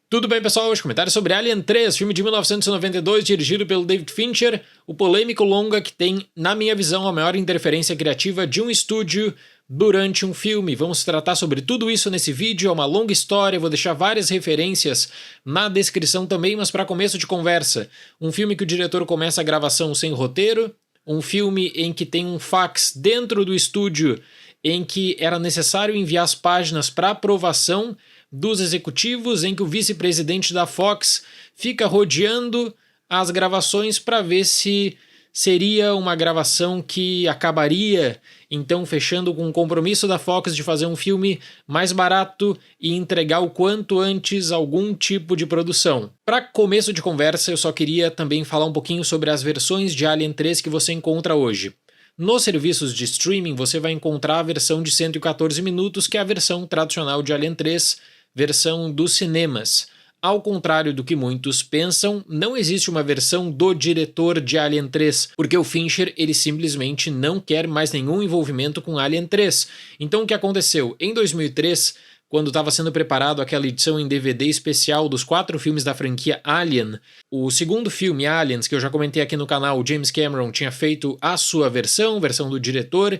Tudo bem, pessoal? Hoje comentário sobre Alien 3, filme de 1992, dirigido pelo David Fincher, o polêmico longa que tem, na minha visão, a maior interferência criativa de um estúdio durante um filme. Vamos tratar sobre tudo isso nesse vídeo, é uma longa história, vou deixar várias referências na descrição também, mas para começo de conversa, um filme que o diretor começa a gravação sem roteiro, um filme em que tem um fax dentro do estúdio em que era necessário enviar as páginas para aprovação dos executivos, em que o vice-presidente da Fox fica rodeando as gravações para ver se seria uma gravação que acabaria então fechando com o compromisso da Fox de fazer um filme mais barato e entregar o quanto antes algum tipo de produção. Para começo de conversa, eu só queria também falar um pouquinho sobre as versões de Alien 3 que você encontra hoje. Nos serviços de streaming você vai encontrar a versão de 114 minutos, que é a versão tradicional de Alien 3, versão dos cinemas. Ao contrário do que muitos pensam, não existe uma versão do diretor de Alien 3, porque o Fincher ele simplesmente não quer mais nenhum envolvimento com Alien 3. Então o que aconteceu? Em 2003, quando estava sendo preparado aquela edição em DVD especial dos 4 filmes da franquia Alien, o segundo filme, Aliens, que eu já comentei aqui no canal, o James Cameron tinha feito a sua versão do diretor,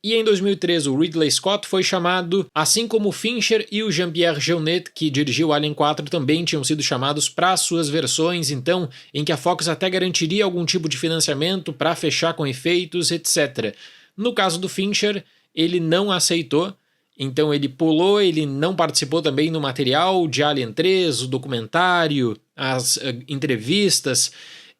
e em 2003 o Ridley Scott foi chamado, assim como o Fincher e o Jean-Pierre Jeunet, que dirigiu Alien 4, também tinham sido chamados para suas versões, então, em que a Fox até garantiria algum tipo de financiamento para fechar com efeitos, etc. No caso do Fincher, ele não aceitou, então ele pulou, ele não participou também no material de Alien 3, o documentário, as entrevistas,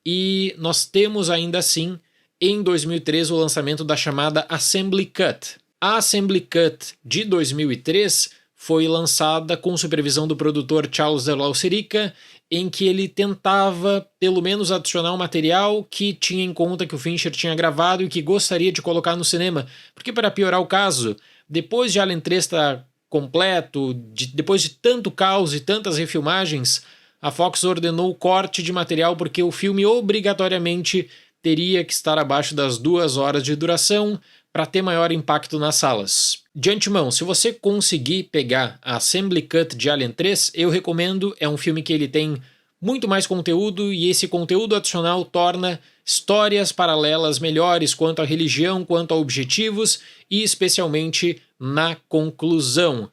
e nós temos ainda assim, em 2003, o lançamento da chamada Assembly Cut. A Assembly Cut de 2003 foi lançada com supervisão do produtor Charles de Lauserica, em que ele tentava, pelo menos, adicionar um material que tinha em conta que o Fincher tinha gravado e que gostaria de colocar no cinema. Porque, para piorar o caso, depois de Alien 3 estar completo, depois de tanto caos e tantas refilmagens, a Fox ordenou o corte de material porque o filme obrigatoriamente teria que estar abaixo das 2 horas de duração para ter maior impacto nas salas. De antemão, se você conseguir pegar a Assembly Cut de Alien 3, eu recomendo, é um filme que ele tem muito mais conteúdo e esse conteúdo adicional torna histórias paralelas melhores quanto à religião, quanto a objetivos e especialmente na conclusão.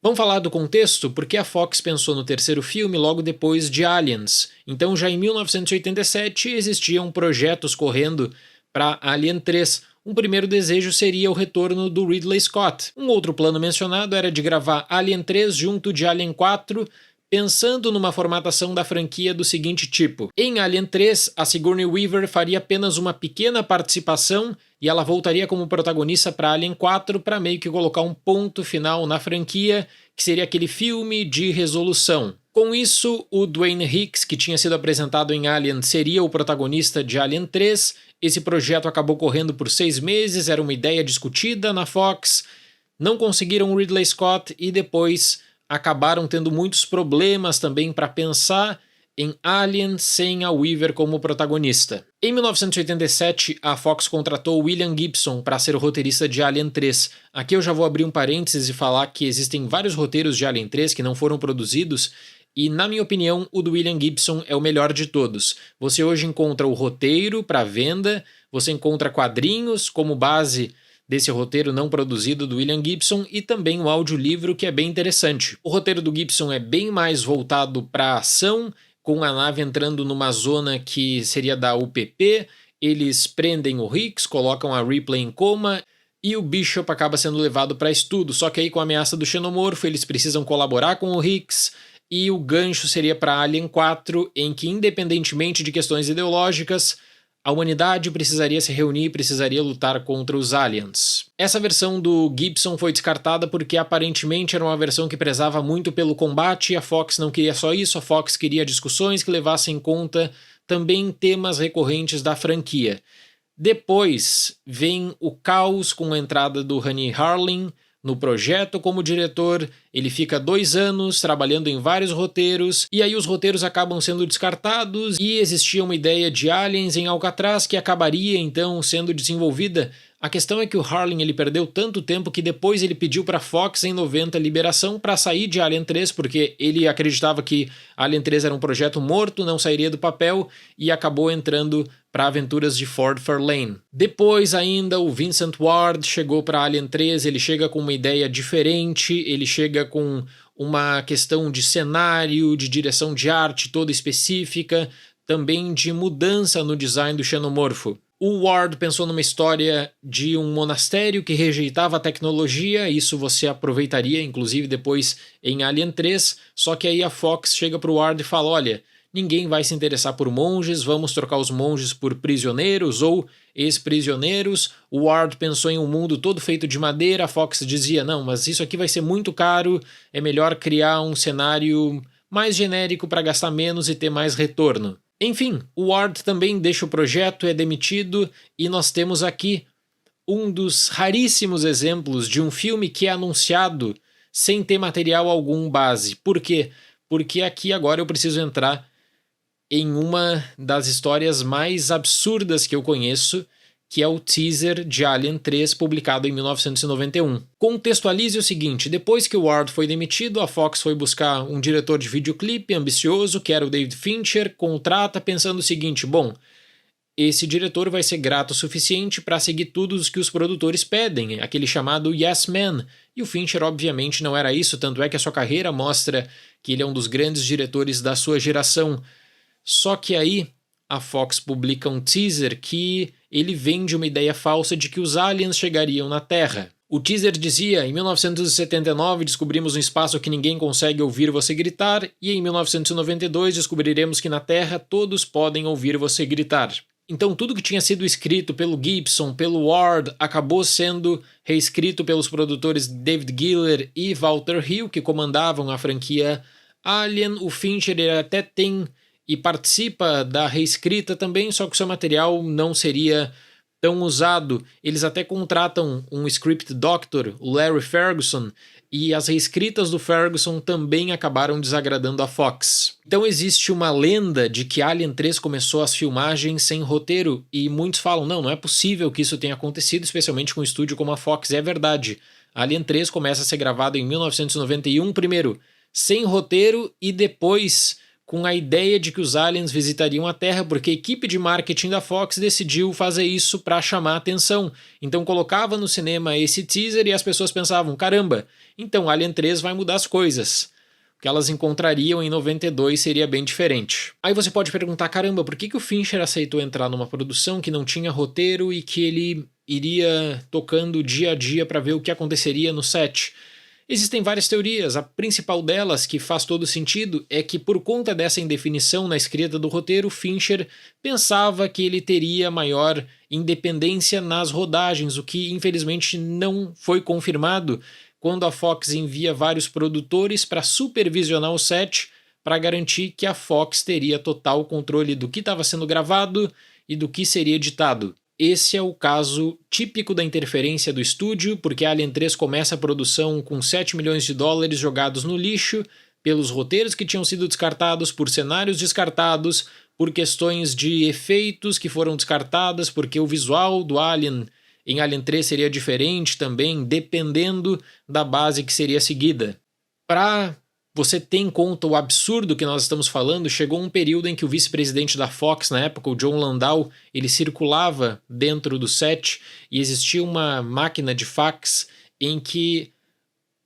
Vamos falar do contexto? Porque a Fox pensou no terceiro filme logo depois de Aliens. Então já em 1987 existiam projetos correndo para Alien 3. Um primeiro desejo seria o retorno do Ridley Scott. Um outro plano mencionado era de gravar Alien 3 junto de Alien 4, pensando numa formatação da franquia do seguinte tipo. Em Alien 3, a Sigourney Weaver faria apenas uma pequena participação e ela voltaria como protagonista para Alien 4 para meio que colocar um ponto final na franquia, que seria aquele filme de resolução. Com isso, o Dwayne Hicks, que tinha sido apresentado em Alien, seria o protagonista de Alien 3. Esse projeto acabou correndo por 6 meses, era uma ideia discutida na Fox. Não conseguiram o Ridley Scott e depois acabaram tendo muitos problemas também para pensar em Alien sem a Weaver como protagonista. Em 1987, a Fox contratou William Gibson para ser o roteirista de Alien 3. Aqui eu já vou abrir um parênteses e falar que existem vários roteiros de Alien 3 que não foram produzidos e, na minha opinião, o do William Gibson é o melhor de todos. Você hoje encontra o roteiro para venda, você encontra quadrinhos como base desse roteiro não produzido do William Gibson e também o audiolivro, que é bem interessante. O roteiro do Gibson é bem mais voltado para ação, com a nave entrando numa zona que seria da UPP, eles prendem o Hicks, colocam a Ripley em coma e o Bishop acaba sendo levado para estudo, só que aí com a ameaça do xenomorfo eles precisam colaborar com o Hicks e o gancho seria para Alien 4, em que independentemente de questões ideológicas, a humanidade precisaria se reunir e precisaria lutar contra os aliens. Essa versão do Gibson foi descartada porque aparentemente era uma versão que prezava muito pelo combate e a Fox não queria só isso, a Fox queria discussões que levassem em conta também temas recorrentes da franquia. Depois vem o caos com a entrada do Honey Harling no projeto como diretor, ele fica 2 anos trabalhando em vários roteiros, e aí os roteiros acabam sendo descartados, e existia uma ideia de Aliens em Alcatraz que acabaria então sendo desenvolvida. A questão é que o Harlin ele perdeu tanto tempo que depois ele pediu para a Fox em 90 liberação para sair de Alien 3, porque ele acreditava que Alien 3 era um projeto morto, não sairia do papel, e acabou entrando para Aventuras de Ford Fairlane. Depois ainda o Vincent Ward chegou para Alien 3, ele chega com uma ideia diferente, ele chega com uma questão de cenário, de direção de arte toda específica, também de mudança no design do xenomorfo. O Ward pensou numa história de um monastério que rejeitava a tecnologia, isso você aproveitaria inclusive depois em Alien 3, só que aí a Fox chega para o Ward e fala, olha, ninguém vai se interessar por monges, vamos trocar os monges por prisioneiros ou ex-prisioneiros. O Ward pensou em um mundo todo feito de madeira, a Fox dizia, não, mas isso aqui vai ser muito caro, é melhor criar um cenário mais genérico para gastar menos e ter mais retorno. Enfim, o Ward também deixa o projeto, é demitido, e nós temos aqui um dos raríssimos exemplos de um filme que é anunciado sem ter material algum base. Por quê? Porque aqui agora eu preciso entrar em uma das histórias mais absurdas que eu conheço, que é o teaser de Alien 3, publicado em 1991. Contextualize o seguinte, depois que o Ward foi demitido, a Fox foi buscar um diretor de videoclipe ambicioso, que era o David Fincher, contrata pensando o seguinte, bom, esse diretor vai ser grato o suficiente para seguir tudo o que os produtores pedem, aquele chamado Yes Man, e o Fincher obviamente não era isso, tanto é que a sua carreira mostra que ele é um dos grandes diretores da sua geração. Só que aí a Fox publica um teaser que ele vende uma ideia falsa de que os aliens chegariam na Terra. O teaser dizia, em 1979 descobrimos um espaço que ninguém consegue ouvir você gritar, e em 1992 descobriremos que na Terra todos podem ouvir você gritar. Então tudo que tinha sido escrito pelo Gibson, pelo Ward, acabou sendo reescrito pelos produtores David Giler e Walter Hill, que comandavam a franquia Alien. O Fincher ele até tem e participa da reescrita também, só que o seu material não seria tão usado. Eles até contratam um script doctor, o Larry Ferguson, e as reescritas do Ferguson também acabaram desagradando a Fox. Então existe uma lenda de que Alien 3 começou as filmagens sem roteiro, e muitos falam, não é possível que isso tenha acontecido, especialmente com um estúdio como a Fox. É verdade. Alien 3 começa a ser gravado em 1991, primeiro sem roteiro e depois com a ideia de que os aliens visitariam a Terra, porque a equipe de marketing da Fox decidiu fazer isso para chamar a atenção. Então colocava no cinema esse teaser e as pessoas pensavam, caramba, então Alien 3 vai mudar as coisas. O que elas encontrariam em 92 seria bem diferente. Aí você pode perguntar, caramba, por que o Fincher aceitou entrar numa produção que não tinha roteiro e que ele iria tocando dia a dia para ver o que aconteceria no set? Existem várias teorias, a principal delas, que faz todo sentido, é que por conta dessa indefinição na escrita do roteiro, Fincher pensava que ele teria maior independência nas rodagens, o que infelizmente não foi confirmado quando a Fox envia vários produtores para supervisionar o set para garantir que a Fox teria total controle do que estava sendo gravado e do que seria editado. Esse é o caso típico da interferência do estúdio, porque Alien 3 começa a produção com 7 milhões de dólares jogados no lixo, pelos roteiros que tinham sido descartados, por cenários descartados, por questões de efeitos que foram descartadas, porque o visual do Alien em Alien 3 seria diferente também, dependendo da base que seria seguida. Para você ter em conta o absurdo que nós estamos falando, chegou um período em que o vice-presidente da Fox, na época, o John Landau, ele circulava dentro do set e existia uma máquina de fax em que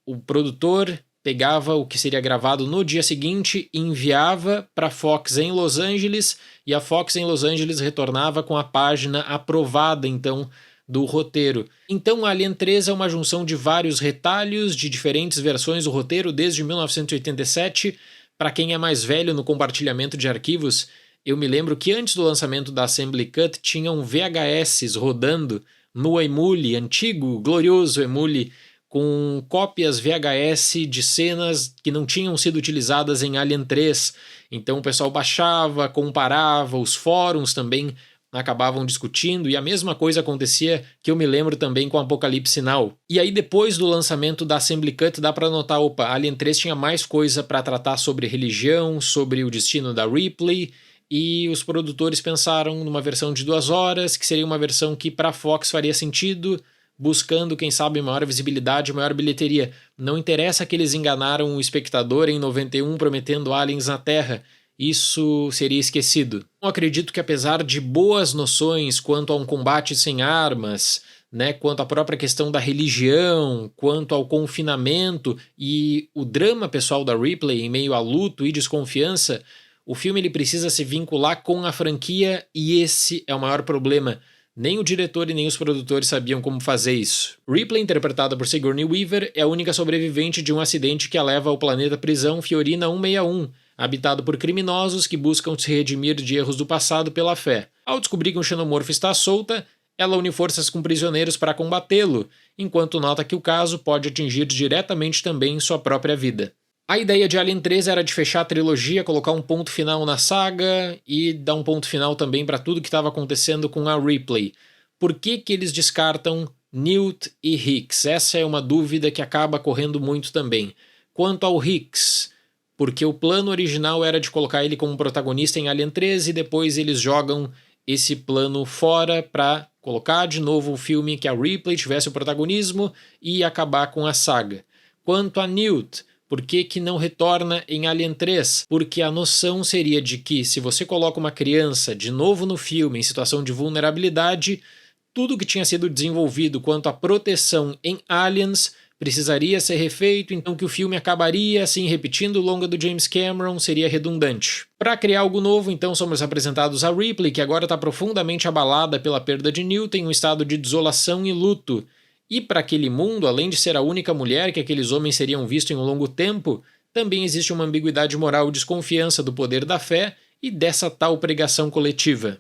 o produtor pegava o que seria gravado no dia seguinte e enviava para a Fox em Los Angeles, e a Fox em Los Angeles retornava com a página aprovada, então, do roteiro. Então Alien 3 é uma junção de vários retalhos de diferentes versões do roteiro desde 1987. Para quem é mais velho no compartilhamento de arquivos, eu me lembro que antes do lançamento da Assembly Cut tinham VHS rodando no Emule, antigo, glorioso Emule, com cópias VHS de cenas que não tinham sido utilizadas em Alien 3. Então o pessoal baixava, comparava, os fóruns também acabavam discutindo, e a mesma coisa acontecia que eu me lembro também com Apocalipse Now. E aí depois do lançamento da Assembly Cut dá pra notar, opa, Alien 3 tinha mais coisa pra tratar sobre religião, sobre o destino da Ripley, e os produtores pensaram numa versão de 2 horas, que seria uma versão que pra Fox faria sentido, buscando, quem sabe, maior visibilidade, maior bilheteria. Não interessa que eles enganaram o espectador em 91 prometendo aliens na Terra. Isso seria esquecido. Eu acredito que apesar de boas noções quanto a um combate sem armas, né, quanto à própria questão da religião, quanto ao confinamento e o drama pessoal da Ripley em meio a luto e desconfiança, o filme ele precisa se vincular com a franquia e esse é o maior problema. Nem o diretor e nem os produtores sabiam como fazer isso. Ripley, interpretada por Sigourney Weaver, é a única sobrevivente de um acidente que a leva ao planeta prisão Fiorina 161, habitado por criminosos que buscam se redimir de erros do passado pela fé. Ao descobrir que um xenomorfo está solta, ela une forças com prisioneiros para combatê-lo, enquanto nota que o caso pode atingir diretamente também sua própria vida. A ideia de Alien 3 era de fechar a trilogia, colocar um ponto final na saga e dar um ponto final também para tudo que estava acontecendo com a Ripley. Por que eles descartam Newt e Hicks? Essa é uma dúvida que acaba correndo muito também. Quanto ao Hicks, porque o plano original era de colocar ele como protagonista em Alien 3 e depois eles jogam esse plano fora para colocar de novo o filme que a Ripley tivesse o protagonismo e acabar com a saga. Quanto a Newt, por que não retorna em Alien 3? Porque a noção seria de que se você coloca uma criança de novo no filme em situação de vulnerabilidade, tudo que tinha sido desenvolvido quanto à proteção em Aliens precisaria ser refeito, então que o filme acabaria assim repetindo o longa do James Cameron seria redundante. Para criar algo novo, então somos apresentados a Ripley, que agora está profundamente abalada pela perda de Newt em um estado de desolação e luto. E para aquele mundo, além de ser a única mulher que aqueles homens seriam vistos em um longo tempo, também existe uma ambiguidade moral e desconfiança do poder da fé e dessa tal pregação coletiva.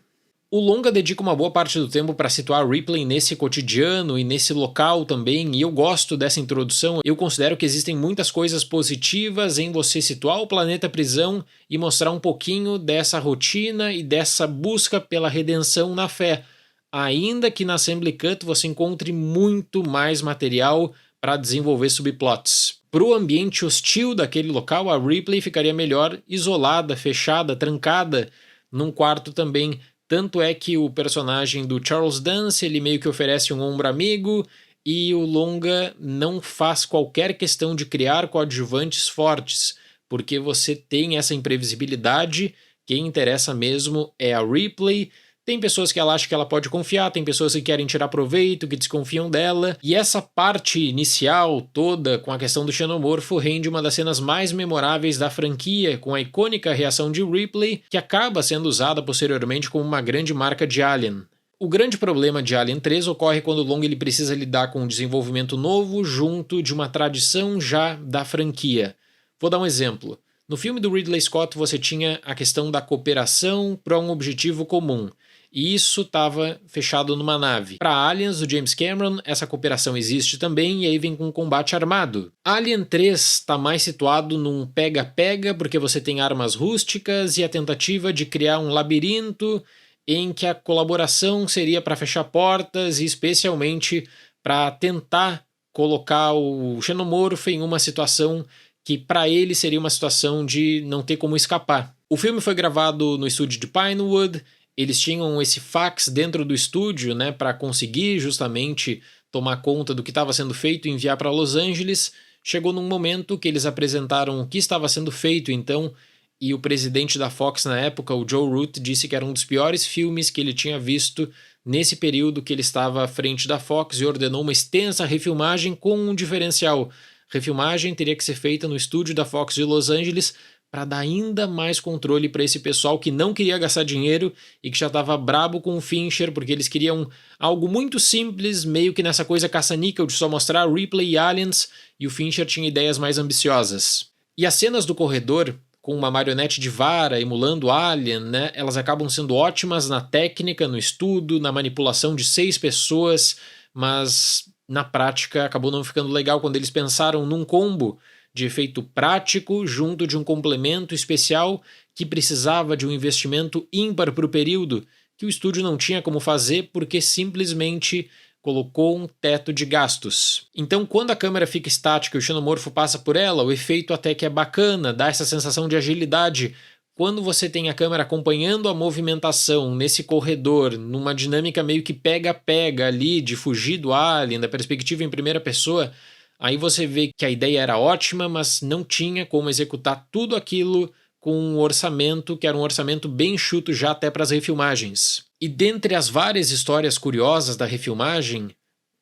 O longa dedica uma boa parte do tempo para situar a Ripley nesse cotidiano e nesse local também, e eu gosto dessa introdução. Eu considero que existem muitas coisas positivas em você situar o planeta prisão e mostrar um pouquinho dessa rotina e dessa busca pela redenção na fé. Ainda que na Assembly Cut você encontre muito mais material para desenvolver subplots. Para o ambiente hostil daquele local, a Ripley ficaria melhor isolada, fechada, trancada num quarto também. Tanto é que o personagem do Charles Dance, ele meio que oferece um ombro amigo e o longa não faz qualquer questão de criar coadjuvantes fortes, porque você tem essa imprevisibilidade, quem interessa mesmo é a Ripley. Tem pessoas que ela acha que ela pode confiar, tem pessoas que querem tirar proveito, que desconfiam dela. E essa parte inicial toda com a questão do xenomorfo rende uma das cenas mais memoráveis da franquia, com a icônica reação de Ripley, que acaba sendo usada posteriormente como uma grande marca de Alien. O grande problema de Alien 3 ocorre quando o longa ele precisa lidar com um desenvolvimento novo junto de uma tradição já da franquia. Vou dar um exemplo. No filme do Ridley Scott você tinha a questão da cooperação para um objetivo comum. E isso estava fechado numa nave. Para Aliens, do James Cameron, essa cooperação existe também e aí vem com combate armado. Alien 3 está mais situado num pega-pega porque você tem armas rústicas e a tentativa de criar um labirinto em que a colaboração seria para fechar portas e especialmente para tentar colocar o xenomorfo em uma situação que para ele seria uma situação de não ter como escapar. O filme foi gravado no estúdio de Pinewood. Eles tinham esse fax dentro do estúdio, né, para conseguir justamente tomar conta do que estava sendo feito e enviar para Los Angeles. Chegou num momento que eles apresentaram o que estava sendo feito, então, e o presidente da Fox na época, o Joe Root, disse que era um dos piores filmes que ele tinha visto nesse período que ele estava à frente da Fox e ordenou uma extensa refilmagem com um diferencial. Refilmagem teria que ser feita no estúdio da Fox de Los Angeles para dar ainda mais controle para esse pessoal que não queria gastar dinheiro e que já estava brabo com o Fincher, porque eles queriam algo muito simples, meio que nessa coisa caça-níquel de só mostrar Ripley e Aliens, e o Fincher tinha ideias mais ambiciosas. E as cenas do corredor, com uma marionete de vara emulando Alien, né, elas acabam sendo ótimas na técnica, no estudo, na manipulação de 6 pessoas, mas na prática acabou não ficando legal quando eles pensaram num combo de efeito prático junto de um complemento especial que precisava de um investimento ímpar para o período, que o estúdio não tinha como fazer porque simplesmente colocou um teto de gastos. Então, quando a câmera fica estática e o xenomorfo passa por ela, o efeito até que é bacana, dá essa sensação de agilidade. Quando você tem a câmera acompanhando a movimentação nesse corredor, numa dinâmica meio que pega-pega ali, de fugir do alien, da perspectiva em primeira pessoa, aí você vê que a ideia era ótima, mas não tinha como executar tudo aquilo com um orçamento que era um orçamento bem enxuto já até para as refilmagens. E dentre as várias histórias curiosas da refilmagem,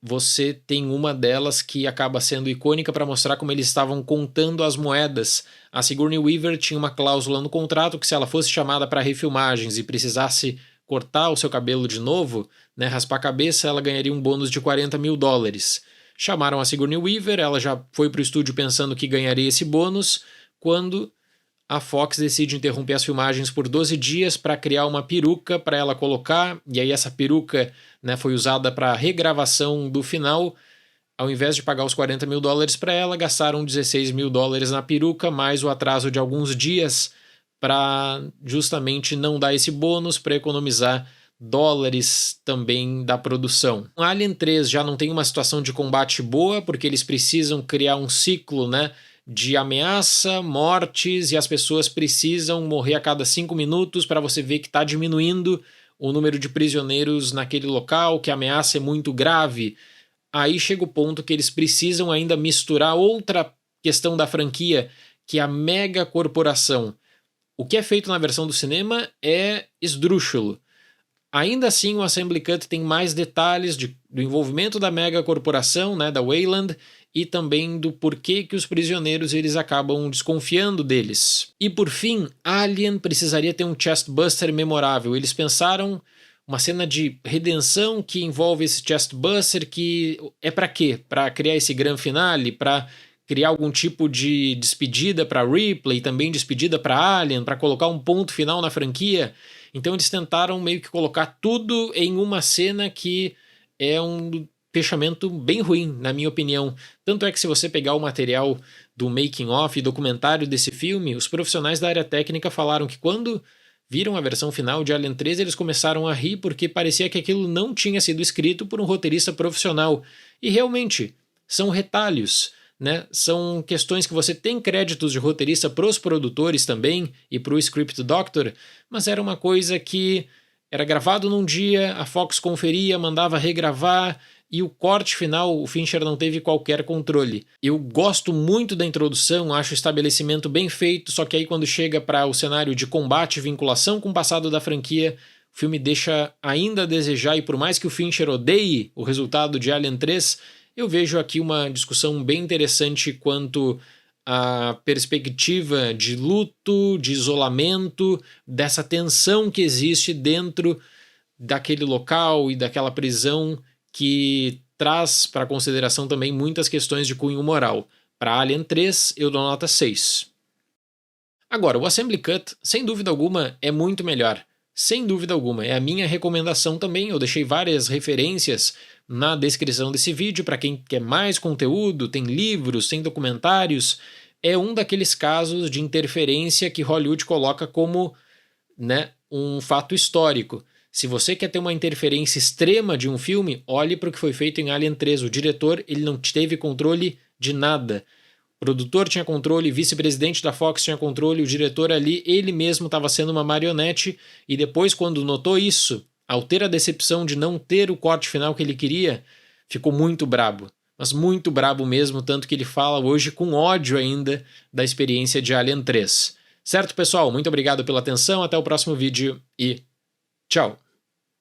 você tem uma delas que acaba sendo icônica para mostrar como eles estavam contando as moedas. A Sigourney Weaver tinha uma cláusula no contrato que se ela fosse chamada para refilmagens e precisasse cortar o seu cabelo de novo, né, raspar a cabeça, ela ganharia um bônus de $40 mil. Chamaram a Sigourney Weaver, ela já foi para o estúdio pensando que ganharia esse bônus, quando a Fox decide interromper as filmagens por 12 dias para criar uma peruca para ela colocar, e aí essa peruca, né, foi usada para a regravação do final. Ao invés de pagar os $40 mil para ela, gastaram $16 mil na peruca, mais o atraso de alguns dias para justamente não dar esse bônus, para economizar dólares também da produção. O Alien 3 já não tem uma situação de combate boa, porque eles precisam criar um ciclo, né, de ameaça, mortes, e as pessoas precisam morrer a cada 5 minutos para você ver que está diminuindo o número de prisioneiros naquele local, que a ameaça é muito grave. Aí chega o ponto que eles precisam ainda misturar outra questão da franquia, que é a mega corporação. O que é feito na versão do cinema é esdrúxulo. Ainda assim, o Assembly Cut tem mais detalhes do envolvimento da mega corporação, né, da Weyland, e também do porquê que os prisioneiros eles acabam desconfiando deles. E por fim, Alien precisaria ter um chestbuster memorável. Eles pensaram uma cena de redenção que envolve esse chestbuster, que é para quê? Para criar esse grande finale? Para criar algum tipo de despedida para Ripley, também despedida para Alien, para colocar um ponto final na franquia? Então eles tentaram meio que colocar tudo em uma cena que é um fechamento bem ruim, na minha opinião. Tanto é que se você pegar o material do making of e documentário desse filme, os profissionais da área técnica falaram que quando viram a versão final de Alien 3, eles começaram a rir porque parecia que aquilo não tinha sido escrito por um roteirista profissional. E realmente, são retalhos, né? São questões que você tem créditos de roteirista para os produtores também e para o script doctor, mas era uma coisa que era gravado num dia, a Fox conferia, mandava regravar, e o corte final o Fincher não teve qualquer controle. Eu gosto muito da introdução, acho o estabelecimento bem feito, só que aí quando chega para o cenário de combate e vinculação com o passado da franquia, o filme deixa ainda a desejar, e por mais que o Fincher odeie o resultado de Alien 3, eu vejo aqui uma discussão bem interessante quanto à perspectiva de luto, de isolamento, dessa tensão que existe dentro daquele local e daquela prisão, que traz para consideração também muitas questões de cunho moral. Para Alien 3, eu dou nota 6. Agora, o Assembly Cut, sem dúvida alguma, é muito melhor. Sem dúvida alguma, é a minha recomendação também. Eu deixei várias referências na descrição desse vídeo para quem quer mais conteúdo, tem livros, tem documentários. É um daqueles casos de interferência que Hollywood coloca como, né, um fato histórico. Se você quer ter uma interferência extrema de um filme, olhe para o que foi feito em Alien 3. O diretor ele não teve controle de nada. O produtor tinha controle, o vice-presidente da Fox tinha controle, o diretor ali, ele mesmo estava sendo uma marionete, e depois, quando notou isso, ao ter a decepção de não ter o corte final que ele queria, ficou muito brabo. Mas muito brabo mesmo, tanto que ele fala hoje com ódio ainda da experiência de Alien 3. Certo, pessoal? Muito obrigado pela atenção, até o próximo vídeo e tchau!